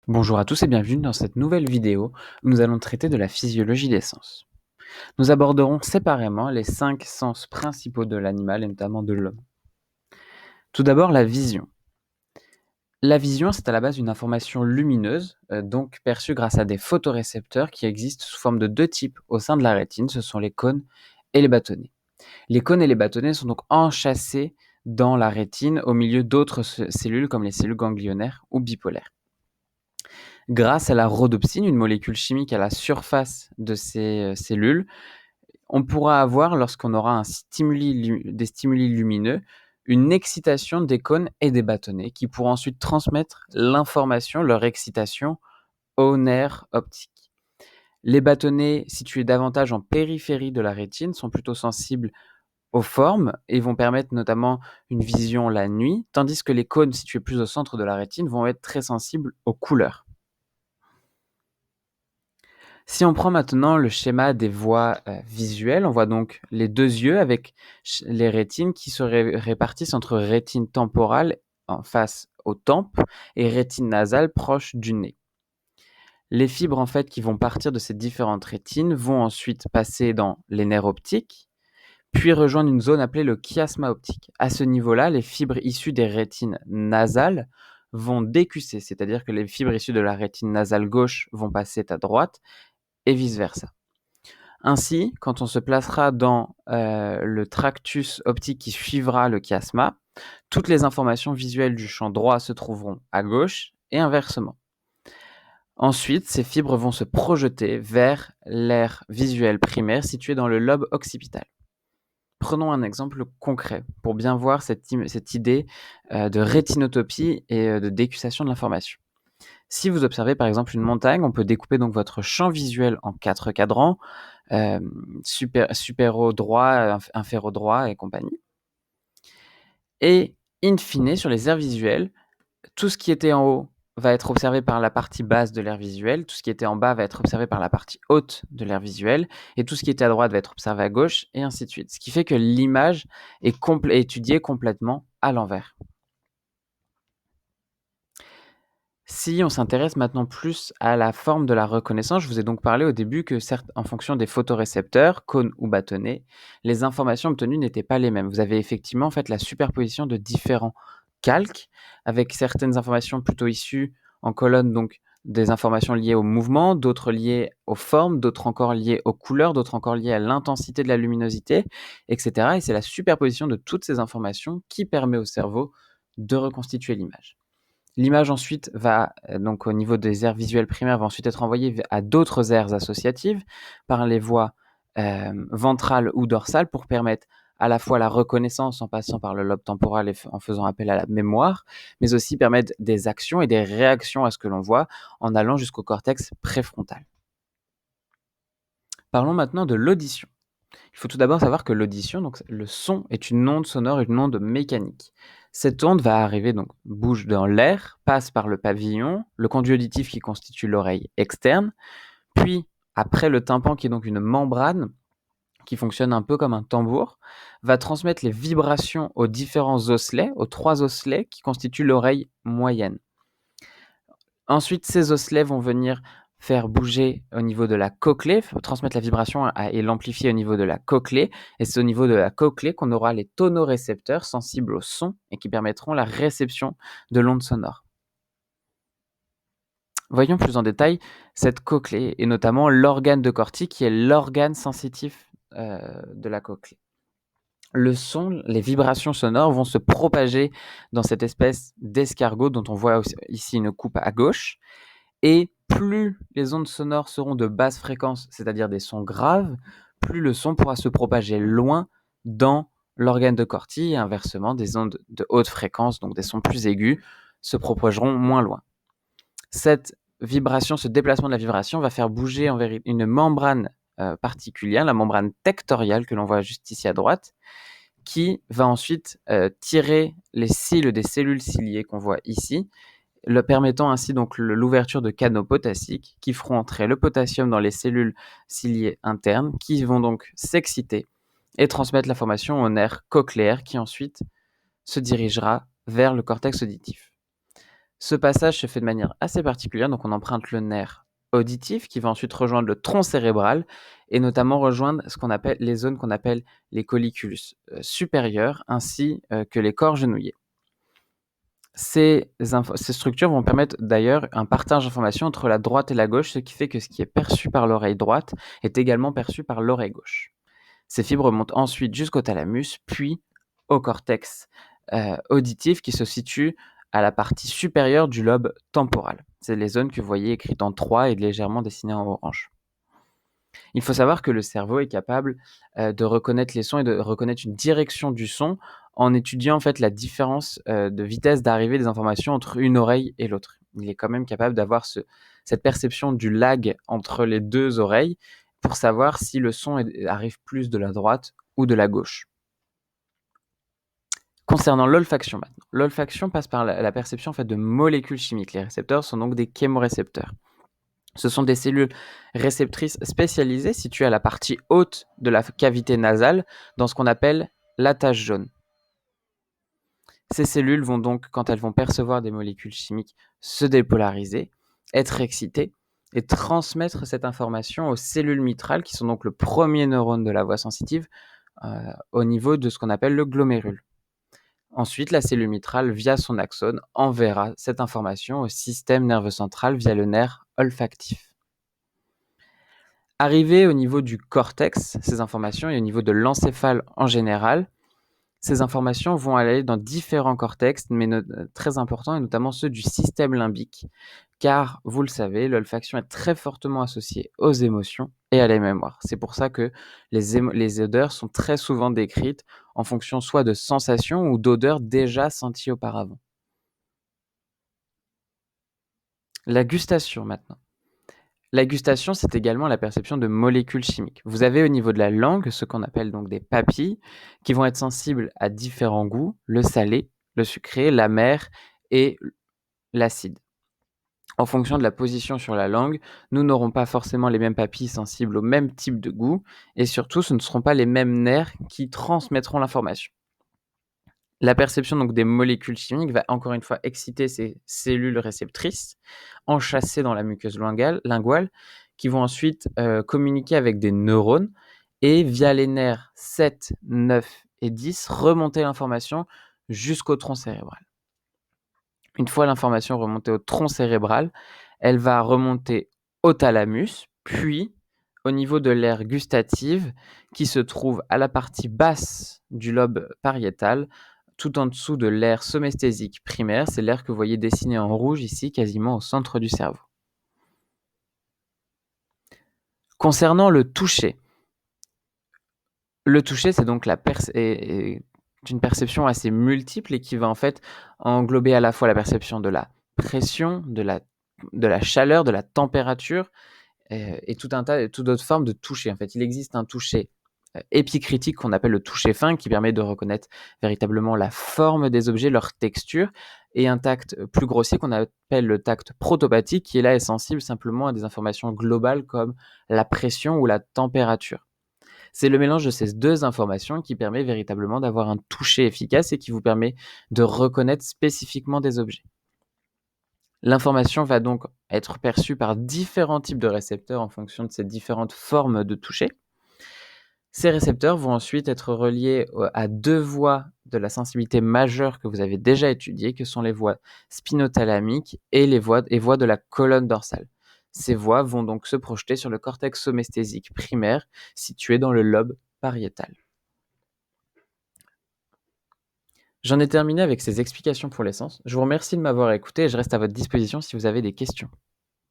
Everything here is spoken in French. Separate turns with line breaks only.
Bonjour à tous et bienvenue dans cette nouvelle vidéo où nous allons traiter de la physiologie des sens. Nous aborderons séparément les 5 sens principaux de l'animal et notamment de l'homme. Tout d'abord, la vision. La vision, c'est à la base une information lumineuse, donc perçue grâce à des photorécepteurs qui existent sous forme de 2 types au sein de la rétine, ce sont les cônes et les bâtonnets. Les cônes et les bâtonnets sont donc enchâssés dans la rétine au milieu d'autres cellules comme les cellules ganglionnaires ou bipolaires. Grâce à la rhodopsine, une molécule chimique à la surface de ces cellules, on pourra avoir, lorsqu'on aura des stimuli lumineux, une excitation des cônes et des bâtonnets qui pourront ensuite transmettre l'information, leur excitation, aux nerfs optiques. Les bâtonnets situés davantage en périphérie de la rétine sont plutôt sensibles aux formes et vont permettre notamment une vision la nuit, tandis que les cônes situés plus au centre de la rétine vont être très sensibles aux couleurs. Si on prend maintenant le schéma des voies visuelles, on voit donc les 2 yeux avec les rétines qui se répartissent entre rétine temporale en face aux tempes et rétine nasale proche du nez. Les fibres en fait qui vont partir de ces différentes rétines vont ensuite passer dans les nerfs optiques, puis rejoindre une zone appelée le chiasma optique. À ce niveau-là, les fibres issues des rétines nasales vont décusser, c'est-à-dire que les fibres issues de la rétine nasale gauche vont passer à droite et vice-versa. Ainsi, quand on se placera dans le tractus optique qui suivra le chiasma, toutes les informations visuelles du champ droit se trouveront à gauche et inversement. Ensuite, ces fibres vont se projeter vers l'aire visuelle primaire située dans le lobe occipital. Prenons un exemple concret pour bien voir cette idée de rétinotopie et de décussation de l'information. Si vous observez par exemple une montagne, on peut découper donc votre champ visuel en 4 cadrans, supéro-droit, inféro-droit et compagnie. Et in fine, sur les aires visuelles, tout ce qui était en haut va être observé par la partie basse de l'aire visuelle, tout ce qui était en bas va être observé par la partie haute de l'aire visuelle, et tout ce qui était à droite va être observé à gauche, et ainsi de suite. Ce qui fait que l'image est étudiée complètement à l'envers. Si on s'intéresse maintenant plus à la forme de la reconnaissance, je vous ai donc parlé au début que certes, en fonction des photorécepteurs, cônes ou bâtonnets, les informations obtenues n'étaient pas les mêmes. Vous avez effectivement en fait la superposition de différents calques, avec certaines informations plutôt issues en colonne, donc des informations liées au mouvement, d'autres liées aux formes, d'autres encore liées aux couleurs, d'autres encore liées à l'intensité de la luminosité, etc. Et c'est la superposition de toutes ces informations qui permet au cerveau de reconstituer l'image. L'image ensuite va, donc au niveau des aires visuelles primaires, va ensuite être envoyée à d'autres aires associatives par les voies ventrales ou dorsales pour permettre à la fois la reconnaissance en passant par le lobe temporal et en faisant appel à la mémoire, mais aussi permettre des actions et des réactions à ce que l'on voit en allant jusqu'au cortex préfrontal. Parlons maintenant de l'audition. Il faut tout d'abord savoir que l'audition, donc le son, est une onde sonore, une onde mécanique. Cette onde va arriver, donc bouge dans l'air, passe par le pavillon, le conduit auditif qui constitue l'oreille externe, puis après le tympan qui est donc une membrane qui fonctionne un peu comme un tambour, va transmettre les vibrations aux différents osselets, aux 3 osselets qui constituent l'oreille moyenne. Ensuite, ces osselets vont venir faire bouger au niveau de la cochlée, transmettre la vibration et l'amplifier au niveau de la cochlée. Et c'est au niveau de la cochlée qu'on aura les tonorécepteurs sensibles au son et qui permettront la réception de l'onde sonore. Voyons plus en détail cette cochlée et notamment l'organe de Corti qui est l'organe sensitif de la cochlée. Le son, les vibrations sonores vont se propager dans cette espèce d'escargot dont on voit ici une coupe à gauche. Et plus les ondes sonores seront de basse fréquence, c'est-à-dire des sons graves, plus le son pourra se propager loin dans l'organe de Corti et inversement, des ondes de haute fréquence, donc des sons plus aigus, se propageront moins loin. Cette vibration, ce déplacement de la vibration va faire bouger une membrane particulière, la membrane tectoriale que l'on voit juste ici à droite, qui va ensuite tirer les cils des cellules ciliées qu'on voit ici, le permettant ainsi donc l'ouverture de canaux potassiques qui feront entrer le potassium dans les cellules ciliées internes qui vont donc s'exciter et transmettre l'information au nerf cochléaire qui ensuite se dirigera vers le cortex auditif. Ce passage se fait de manière assez particulière, donc on emprunte le nerf auditif qui va ensuite rejoindre le tronc cérébral et notamment rejoindre ce qu'on appelle les zones qu'on appelle les colliculus supérieurs ainsi que les corps genouillés. Ces structures vont permettre d'ailleurs un partage d'informations entre la droite et la gauche, ce qui fait que ce qui est perçu par l'oreille droite est également perçu par l'oreille gauche. Ces fibres montent ensuite jusqu'au thalamus, puis au cortex auditif qui se situe à la partie supérieure du lobe temporal. C'est les zones que vous voyez écrites en 3 et légèrement dessinées en orange. Il faut savoir que le cerveau est capable de reconnaître les sons et de reconnaître une direction du son en étudiant en fait la différence de vitesse d'arrivée des informations entre une oreille et l'autre. Il est quand même capable d'avoir cette perception du lag entre les deux oreilles pour savoir si le son arrive plus de la droite ou de la gauche. Concernant l'olfaction maintenant. L'olfaction passe par la perception en fait, de molécules chimiques. Les récepteurs sont donc des chémorécepteurs. Ce sont des cellules réceptrices spécialisées situées à la partie haute de la cavité nasale dans ce qu'on appelle la tache jaune. Ces cellules vont donc, quand elles vont percevoir des molécules chimiques, se dépolariser, être excitées et transmettre cette information aux cellules mitrales qui sont donc le premier neurone de la voix sensitive au niveau de ce qu'on appelle le glomérule. Ensuite, la cellule mitrale, via son axone, enverra cette information au système nerveux central via le nerf olfactif. Arrivées au niveau du cortex, ces informations, et au niveau de l'encéphale en général, ces informations vont aller dans différents cortex, mais très importants, et notamment ceux du système limbique, car, vous le savez, l'olfaction est très fortement associée aux émotions et à la mémoire. C'est pour ça que les odeurs sont très souvent décrites en fonction soit de sensations ou d'odeurs déjà senties auparavant. La gustation maintenant. La gustation, c'est également la perception de molécules chimiques. Vous avez au niveau de la langue ce qu'on appelle donc des papilles qui vont être sensibles à différents goûts, le salé, le sucré, l'amer et l'acide. En fonction de la position sur la langue, nous n'aurons pas forcément les mêmes papilles sensibles au même type de goût et surtout ce ne seront pas les mêmes nerfs qui transmettront l'information. La perception donc des molécules chimiques va encore une fois exciter ces cellules réceptrices enchâssées dans la muqueuse linguale qui vont ensuite communiquer avec des neurones et via les nerfs 7, 9 et 10 remonter l'information jusqu'au tronc cérébral. Une fois l'information remontée au tronc cérébral, elle va remonter au thalamus, puis au niveau de l'aire gustative qui se trouve à la partie basse du lobe pariétal, tout en dessous de l'aire somesthésique primaire. C'est l'aire que vous voyez dessinée en rouge ici, quasiment au centre du cerveau. Concernant le toucher, c'est donc une perception assez multiple et qui va en fait englober à la fois la perception de la pression, de la chaleur, de la température et tout d'autres formes de toucher. En fait, il existe un toucher épicritique qu'on appelle le toucher fin qui permet de reconnaître véritablement la forme des objets, leur texture, et un tact plus grossier qu'on appelle le tact protopathique qui est sensible simplement à des informations globales comme la pression ou la température. C'est le mélange de ces deux informations qui permet véritablement d'avoir un toucher efficace et qui vous permet de reconnaître spécifiquement des objets. L'information va donc être perçue par différents types de récepteurs en fonction de ces différentes formes de toucher. Ces récepteurs vont ensuite être reliés à deux voies de la sensibilité majeure que vous avez déjà étudiées, que sont les voies spinothalamiques et les voies de la colonne dorsale. Ces voies vont donc se projeter sur le cortex somesthésique primaire situé dans le lobe pariétal. J'en ai terminé avec ces explications pour les sens. Je vous remercie de m'avoir écouté et je reste à votre disposition si vous avez des questions.